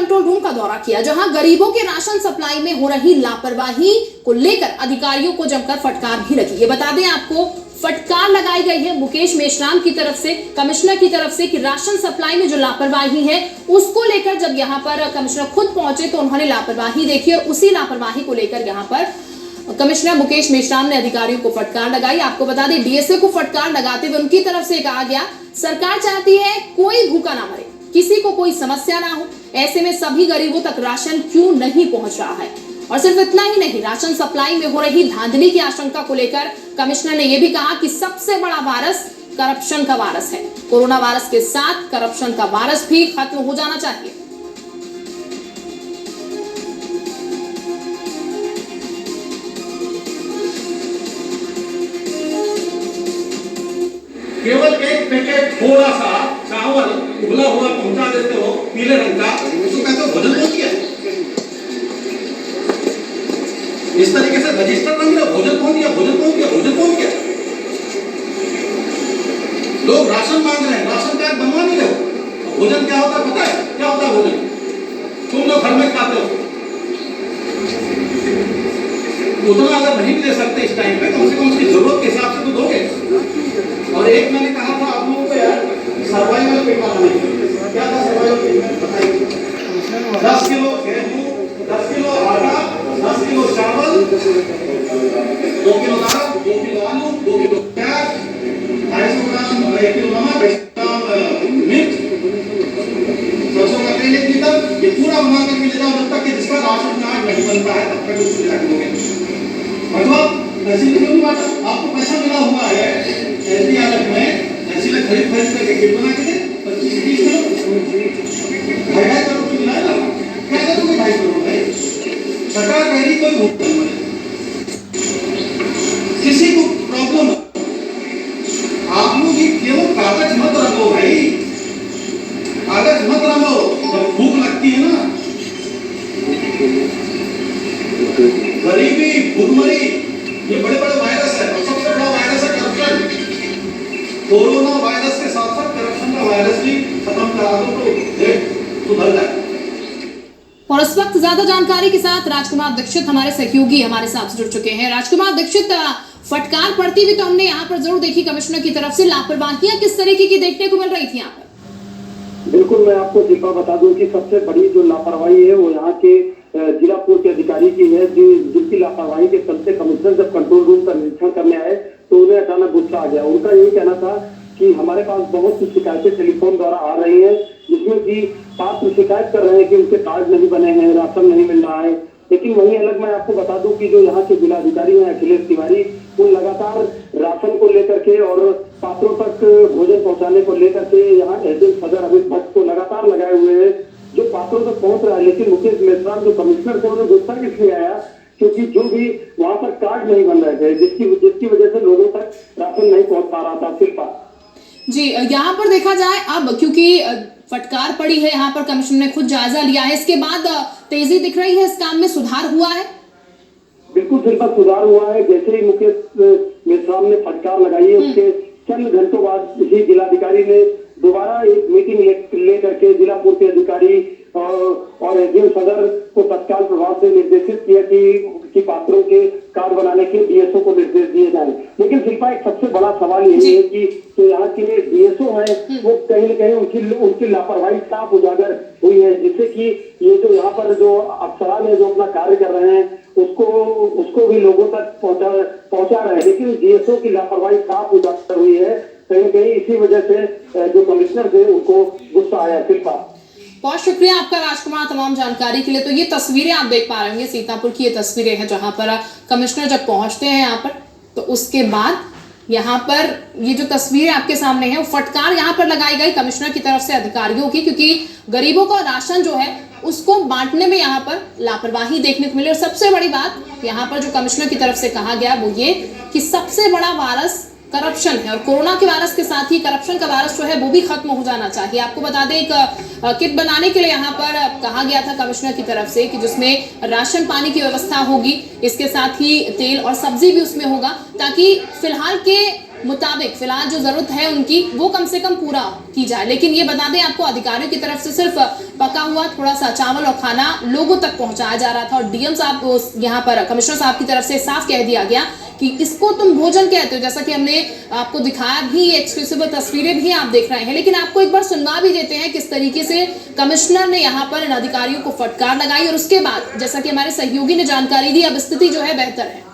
Control room का दौरा किया, जहां गरीबों के राशन सप्लाई में हो रही लापरवाही को लेकर अधिकारियों को जमकर फटकार भी लगी। ये बता दें आपको, फटकार लगाई गई है मुकेश मेश्राम की तरफ से, कमिश्नर की तरफ से, कि राशन सप्लाई में जो लापरवाही है उसको लेकर जब यहाँ पर कमिश्नर खुद पहुंचे तो उन्होंने लापरवाही देखी और उसी लापरवाही को लेकर यहाँ पर कमिश्नर मुकेश मेश्राम ने अधिकारियों को फटकार लगाई। आपको बता दें, डीएसए को फटकार लगाते हुए उनकी तरफ से कहा गया, सरकार चाहती है कोई भूखा ना मरे, किसी को कोई समस्या ना हो, ऐसे में सभी गरीबों तक राशन क्यों नहीं पहुंच रहा है। और सिर्फ इतना ही नहीं, राशन सप्लाई में हो रही धांधली की आशंका को लेकर कमिश्नर ने यह भी कहा कि सबसे बड़ा वायरस करप्शन का वायरस है। कोरोना वायरस के साथ करप्शन का वायरस भी खत्म हो जाना चाहिए। केवल एक पैकेट थोड़ा सा चावल उबला हुआ पहुंचा देते हो पीले रंग का, उसको कहते हो भोजन कौन किया? इस तरीके से रजिस्टर बन गया, भोजन कौन किया, भोजन कौन किया, भोजन कौन किया? लोग राशन मांग रहे हैं, राशन कार्ड बनवा नहीं रहे। भोजन क्या होता है पता है? क्या होता है भोजन? तुम लोग घर में खाते हो, उतना अगर नहीं दे सकते इस टाइम पे, कम से कम उसकी जरूरत के हिसाब से तो दोगे। और एक मैंने कहा था आप लोगों को यार, सर्वाइवल किट बनाने के लिए क्या था? सर्वाइवल किट बताइए। 10 किलो गेहूं, 10 किलो आटा, 10 किलो चावल, 2 किलो दाल, 2 किलो आलू, 2 किलो प्याज, 250 ग्राम, 1 किलो नमक, 250 ग्राम मिर्च, सरसों का तेल 1 लीटर, ये पूरा बना करके ले जाओ। जब तक कि जिसका राशन कार्ड नहीं बनता है तब तक उसको रखोगे। मतलब ऐसी क्यों नहीं बात, आपको पैसा मिला हुआ है ऐसी हालत में, ऐसी में खरीद करके किट बना के दे 25-30 किलो, 2.5 करोड़ रुपये मिला है ना, क्या करोगे 2.5 करोड़ भाई? सरकार कह रही कोई भूख नहीं मरे, किसी को प्रॉब्लम, आप लोग ये केवल कागज मत रखो भाई, कागज मत रखो। जब भूख लगती है ना, गरीबी, भूखमरी, ये बड़े बड़े वायरस है। और सबसे बड़ा वायरस है करप्शन। कोरोना वायरस के साथ साथ करप्शन का वायरस भी खत्म करा दो तो सुधर जाए। और इस वक्त ज्यादा जानकारी के साथ राजकुमार दीक्षित हमारे सहयोगी हमारे साथ जुड़ चुके हैं। राजकुमार दीक्षित, फटकार पड़ती हुई तो हमने यहाँ पर जरूर देखी कमिश्नर की तरफ से, लापरवाहियां किस तरीके की देखने को मिल रही थी यहाँ पर? बिल्कुल, मैं आपको शिल्पा बता दूं कि सबसे बड़ी जो लापरवाही है वो यहाँ के जिला पूर्व के अधिकारी की है, जिनकी लापरवाही के चलते कमिश्नर जब कंट्रोल रूम का निरीक्षण करने आए तो उन्हें अचानक गुस्सा आ गया। उनका यही कहना था कि हमारे पास बहुत सी शिकायतें टेलीफोन द्वारा आ रही हैं, जिसमें कि पात्र शिकायत कर रहे हैं कि उनके कार्ड नहीं बने हैं, राशन नहीं मिल रहा है। लेकिन वहीं अलग मैं आपको बता दूं कि जो यहाँ के जिलाधिकारी हैं अखिलेश तिवारी, वो लगातार राशन को लेकर के और पात्रों तक भोजन पहुंचाने को लेकर के यहाँ एसडीएम सदर अमित भट्ट को लगातार लगाए हुए हैं, जो पात्रों तक पहुंच रहा है। लेकिन मुकेश मेश्राम जो कमिश्नर थे उन्हें गुस्सा किसलिए आया? क्योंकि जो भी वहां पर कार्ड नहीं बन रहे थे, जिसकी वजह से लोगों तक राशन नहीं पहुंच पा रहा था। शिल्पा जी, यहाँ पर देखा जाए अब, क्योंकि फटकार पड़ी है, यहाँ पर कमिश्नर ने खुद जायजा लिया है, इसके बाद तेजी दिख रही है, इस काम में सुधार हुआ है? बिल्कुल शिल्पा, सुधार हुआ है। जैसे ही मुकेश मेश्राम ने फटकार लगाई है, उसके चंद घंटों बाद ही जिलाधिकारी ने दोबारा एक मीटिंग लेकर के जिला पूर्व के अधिकारी और एसडीएम सदर को तत्काल प्रभाव से निर्देशित किया कि पात्रों के कार्ड बनाने के डीएसओ को निर्देश दिए जाए। लेकिन शिल्पा, एक सबसे बड़ा सवाल यही है कि जो यहाँ के डीएसओ है वो कहीं न कहीं उनकी लापरवाही साफ उजागर हुई है, जिससे कि ये जो यहाँ पर जो अफसरान है जो अपना कार्य कर रहे हैं उसको भी लोगों तक पहुंचा रहे हैं। लेकिन डीएसओ की लापरवाही साफ उजागर हुई है कहीं न कहीं, इसी वजह से जो कमिश्नर थे उनको गुस्सा आया। शिल्पा, बहुत शुक्रिया आपका राजकुमार तमाम जानकारी के लिए। तो ये तस्वीरें आप देख पा रहे होंगे, सीतापुर की ये तस्वीरें हैं जहां पर कमिश्नर जब पहुंचते हैं यहाँ पर, तो उसके बाद यहाँ पर ये जो तस्वीरें आपके सामने है, वो फटकार यहाँ पर लगाई गई कमिश्नर की तरफ से अधिकारियों की, क्योंकि गरीबों का राशन जो है उसको बांटने में यहाँ पर लापरवाही देखने को मिली। और सबसे बड़ी बात यहाँ पर जो कमिश्नर की तरफ से कहा गया वो ये कि सबसे बड़ा वायरस करप्शन है, और कोरोना के वायरस के साथ ही करप्शन का वायरस जो है वो भी खत्म हो जाना चाहिए। आपको बता दें, एक किट बनाने के लिए यहाँ पर कहा गया था कमिश्नर की तरफ से कि जिसमें राशन पानी की व्यवस्था होगी, इसके साथ ही तेल और सब्जी भी उसमें होगा, ताकि फिलहाल के मुताबिक फिलहाल जो जरूरत है उनकी वो कम से कम पूरा की जाए। लेकिन ये बता दें आपको, अधिकारियों की तरफ से सिर्फ पका हुआ थोड़ा सा चावल और खाना लोगों तक पहुंचाया जा रहा था और डीएम साहब यहाँ पर कमिश्नर साहब की तरफ से साफ कह दिया गया कि इसको तुम भोजन कहते हो। जैसा कि हमने आपको दिखाया भी, एक्सक्लूसिव तस्वीरें भी आप देख रहे हैं। लेकिन आपको एक बार सुनवा भी देते हैं किस तरीके से कमिश्नर ने यहाँ पर इन अधिकारियों को फटकार लगाई और उसके बाद जैसा कि हमारे सहयोगी ने जानकारी दी, अब स्थिति जो है बेहतर है।